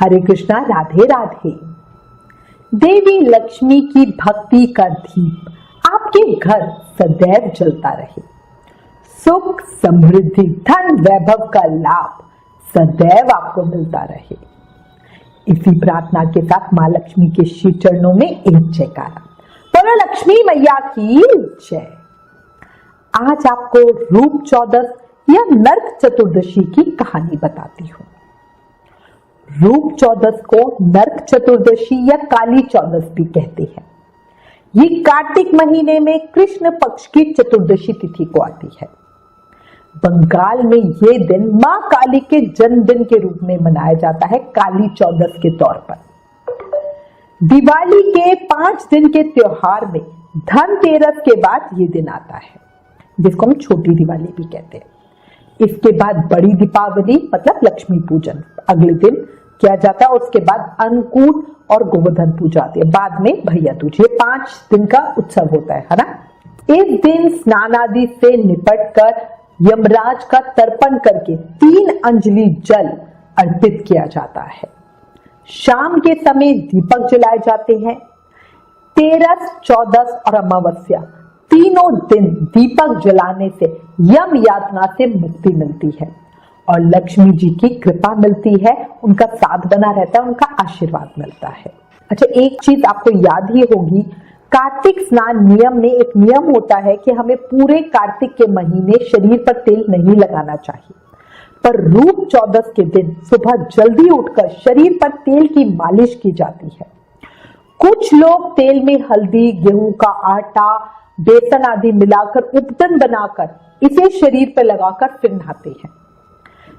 हरे कृष्णा, राधे राधे। देवी लक्ष्मी की भक्ति का दीप आपके घर सदैव जलता रहे। सुख, समृद्धि, धन, वैभव का लाभ सदैव आपको मिलता रहे। इसी प्रार्थना के साथ माँ लक्ष्मी के श्री चरणों में एक जयकारा। बोलो लक्ष्मी मैया की जय। आज आपको रूप चौदस या नरक चतुर्दशी की कहानी बताती हूँ। रूप चौदस को नरक चतुर्दशी या काली चौदस भी कहते हैं। ये कार्तिक महीने में कृष्ण पक्ष की चतुर्दशी तिथि को आती है। बंगाल में ये दिन मां काली के जन्मदिन के रूप में मनाया जाता है, काली चौदस के तौर पर। दिवाली के 5 दिन के त्योहार में धनतेरस के बाद ये दिन आता है, जिसको हम छोटी दिवाली भी कहते हैं। इसके बाद बड़ी दीपावली मतलब लक्ष्मी पूजन अगले दिन किया जाता है। उसके बाद अन्नकूट और गोवर्धन पूजा आती है। बाद में भैया दूज। ये 5 दिन का उत्सव होता है ना। इस दिन स्नान आदि से निपट कर यमराज का तर्पण करके 3 अंजलि जल अर्पित किया जाता है। शाम के समय दीपक जलाए जाते हैं। 13, 14 और अमावस्या तीनों दिन दीपक जलाने से यम यातना से मुक्ति मिलती है और लक्ष्मी जी की कृपा मिलती है, उनका साथ बना रहता है, उनका आशीर्वाद मिलता है। अच्छा, एक चीज आपको याद ही होगी, कार्तिक स्नान नियम में एक नियम होता है कि हमें पूरे कार्तिक के महीने शरीर पर तेल नहीं लगाना चाहिए, पर रूप चौदस के दिन सुबह जल्दी उठकर शरीर पर तेल की मालिश की जाती है। कुछ लोग तेल में हल्दी, गेहूं का आटा, बेसन आदि मिलाकर उपटन बनाकर इसे शरीर पर लगाकर फिर नहाते हैं।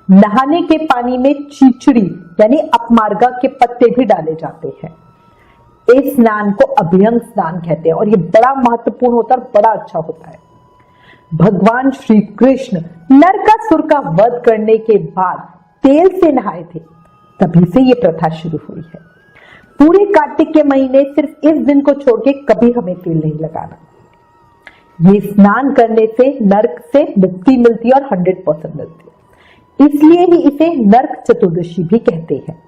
नहाने के पानी में चीचड़ी यानी अपमार्गा के पत्ते भी डाले जाते हैं। इस स्नान को अभ्यंग स्नान कहते हैं और ये बड़ा महत्वपूर्ण होता है और बड़ा अच्छा होता है। भगवान श्री कृष्ण नरकासुर का वध करने के बाद तेल से नहाए थे, तभी से ये प्रथा शुरू हुई है। पूरे कार्तिक के महीने सिर्फ इस दिन को छोड़ के कभी हमें तेल नहीं लगाना। ये स्नान करने से नरक से मुक्ति मिलती है और 100% मिलती है, इसलिए ही इसे नरक चतुर्दशी भी कहते हैं।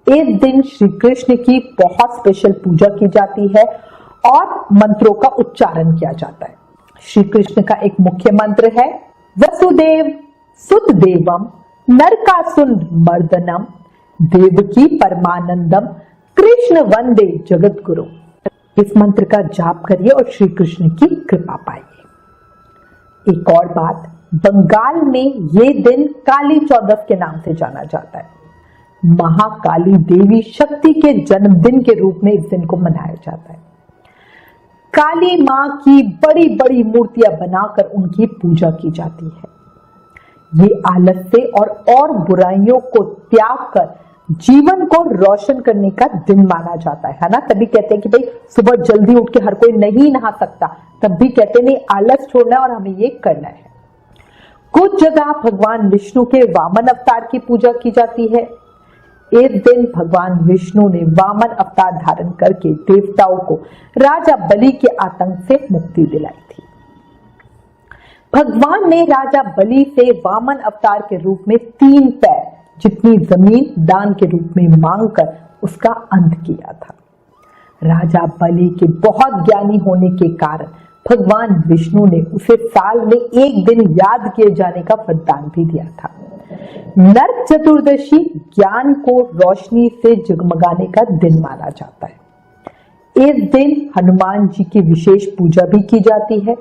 इस दिन श्री कृष्ण की बहुत स्पेशल पूजा की जाती है और मंत्रों का उच्चारण किया जाता है। श्री कृष्ण का एक मुख्य मंत्र है वसुदेव सुत देवम नरकासुर मर्दनम देवकी परमानंदम कृष्ण वंदे जगत गुरु। इस मंत्र का जाप करिए और श्री कृष्ण की कृपा पाइए। एक और बात, बंगाल में ये दिन काली चौदस के नाम से जाना जाता है। महाकाली देवी शक्ति के जन्मदिन के रूप में इस दिन को मनाया जाता है। काली मां की बड़ी बड़ी मूर्तियां बनाकर उनकी पूजा की जाती है। ये आलस्य और बुराइयों को त्याग कर जीवन को रोशन करने का दिन माना जाता है ना। तभी कहते हैं कि भाई सुबह जल्दी उठ के हर कोई नहीं नहा सकता, तब भी कहते हैं नहीं, आलस छोड़ना है और हमें ये करना है। कुछ जगह भगवान विष्णु के वामन अवतार की पूजा की जाती है। इस दिन भगवान विष्णु ने वामन अवतार धारण करके देवताओं को राजा बलि के आतंक से मुक्ति दिलाई थी। भगवान ने राजा बलि से वामन अवतार के रूप में 3 पैर जितनी जमीन दान के रूप में मांगकर उसका अंत किया था। राजा बलि के बहुत ज्ञानी होने के कारण भगवान विष्णु ने उसे साल में 1 दिन याद किए जाने का वरदान भी दिया था। नरक चतुर्दशी ज्ञान को रोशनी से जगमगाने का दिन माना जाता है। इस दिन हनुमान जी की विशेष पूजा भी की जाती है।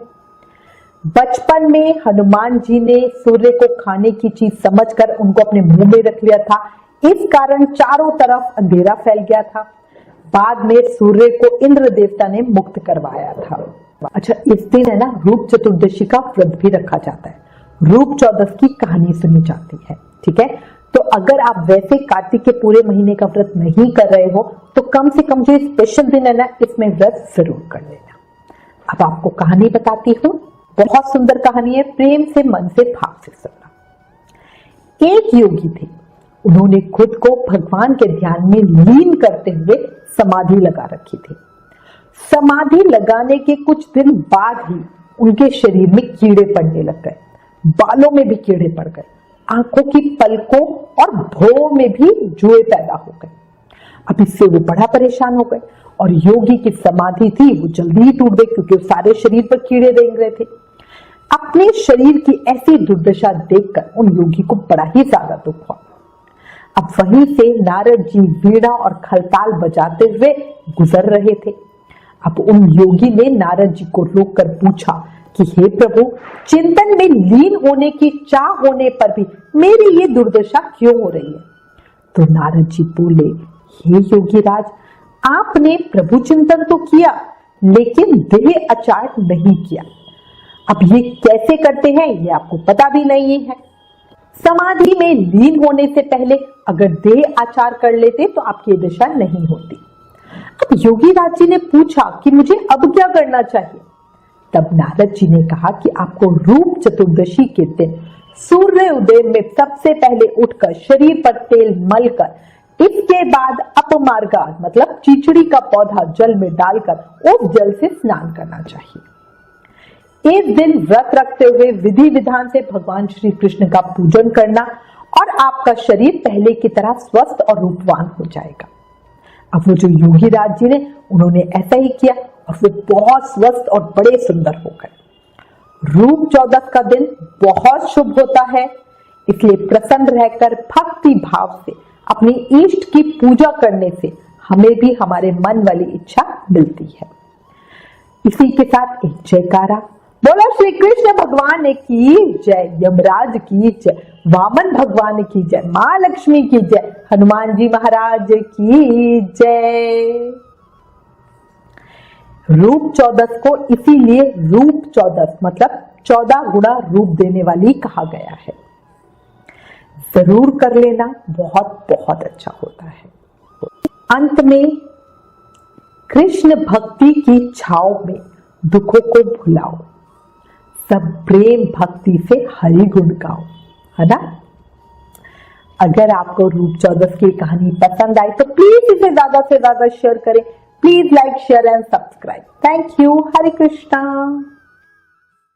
बचपन में हनुमान जी ने सूर्य को खाने की चीज समझकर उनको अपने मुंह में रख लिया था, इस कारण चारों तरफ अंधेरा फैल गया था। बाद में सूर्य को इंद्र देवता ने मुक्त करवाया था। अच्छा, इस दिन है ना रूप चतुर्दशी का व्रत भी रखा जाता है। रूप चौदस की कहानी सुनी जाती है, ठीक है। तो अगर आप वैसे कार्तिक के पूरे महीने का व्रत नहीं कर रहे हो तो कम से कम जो स्पेशल दिन है ना, इसमें व्रत जरूर कर लेना। अब आपको कहानी बताती हूँ, बहुत सुंदर कहानी है, प्रेम से मन से भाव से सुनना। एक योगी थे, उन्होंने खुद को भगवान के ध्यान में लीन करते हुए समाधि लगा रखी थी। समाधि लगाने के कुछ दिन बाद ही उनके शरीर में कीड़े पड़ने लग गए, बालों में भी कीड़े पड़ गए, आंखों की पलकों और भौं में भी जुए पैदा हो गए। अब इससे वो बड़ा परेशान हो गए और योगी की समाधि थी वो जल्दी ही टूट गई, क्योंकि वो सारे शरीर पर कीड़े रेंग रहे थे। अपने शरीर की ऐसी दुर्दशा देखकर उन योगी को बड़ा ही ज्यादा दुख हुआ। अब वहीं से नारद जी वीणा और खलताल बजाते हुए गुजर रहे थे। अब उन योगी ने नारद जी को रोककर पूछा कि हे प्रभु, चिंतन में लीन होने की चाह होने पर भी मेरी ये दुर्दशा क्यों हो रही है? तो नारद जी बोले, हे योगी राज, आपने प्रभु चिंतन तो किया लेकिन देह आचार नहीं किया। अब ये कैसे करते हैं ये आपको पता भी नहीं है। समाधि में लीन होने से पहले अगर देह आचार कर लेते तो आपकी दशा नहीं होती। अब योगी राज जी ने पूछा कि मुझे अब क्या करना चाहिए? तब नारद जी ने कहा कि आपको रूप चतुर्दशी के दिन सूर्य उदय में सबसे पहले उठकर शरीर पर तेल मलकर, इसके बाद अपमार्गा मतलब चीचड़ी का पौधा जल में डालकर उस जल से स्नान करना चाहिए। इस दिन व्रत रखते हुए विधि विधान से भगवान श्री कृष्ण का पूजन करना और आपका शरीर पहले की तरह स्वस्थ और रूपवान हो जाएगा। अब वो जो योगी राज जी ने उन्होंने ऐसा ही किया और वो बहुत स्वस्थ और बड़े सुंदर हो गए। रूप चौदस का दिन बहुत शुभ होता है, इसलिए प्रसन्न रहकर भक्ति भाव से अपनी इष्ट की पूजा करने से हमें भी हमारे मन वाली इच्छा मिलती है। इसी के साथ एक जयकारा बोला श्री कृष्ण भगवान की जय, यमराज की जय, वामन भगवान की जय, मां लक्ष्मी की जय, हनुमान जी महाराज की जय। रूप चौदस को इसीलिए रूप चौदस मतलब 14 गुना रूप देने वाली कहा गया है। जरूर कर लेना, बहुत बहुत अच्छा होता है। अंत में कृष्ण भक्ति की छाव में दुखों को भुलाओ, सब प्रेम भक्ति से हरि गुण गाओ, है ना? अगर आपको रूप चौदस की कहानी पसंद आई तो प्लीज इसे ज्यादा से ज्यादा शेयर करें। Please like, share and subscribe. Thank you. Hare Krishna.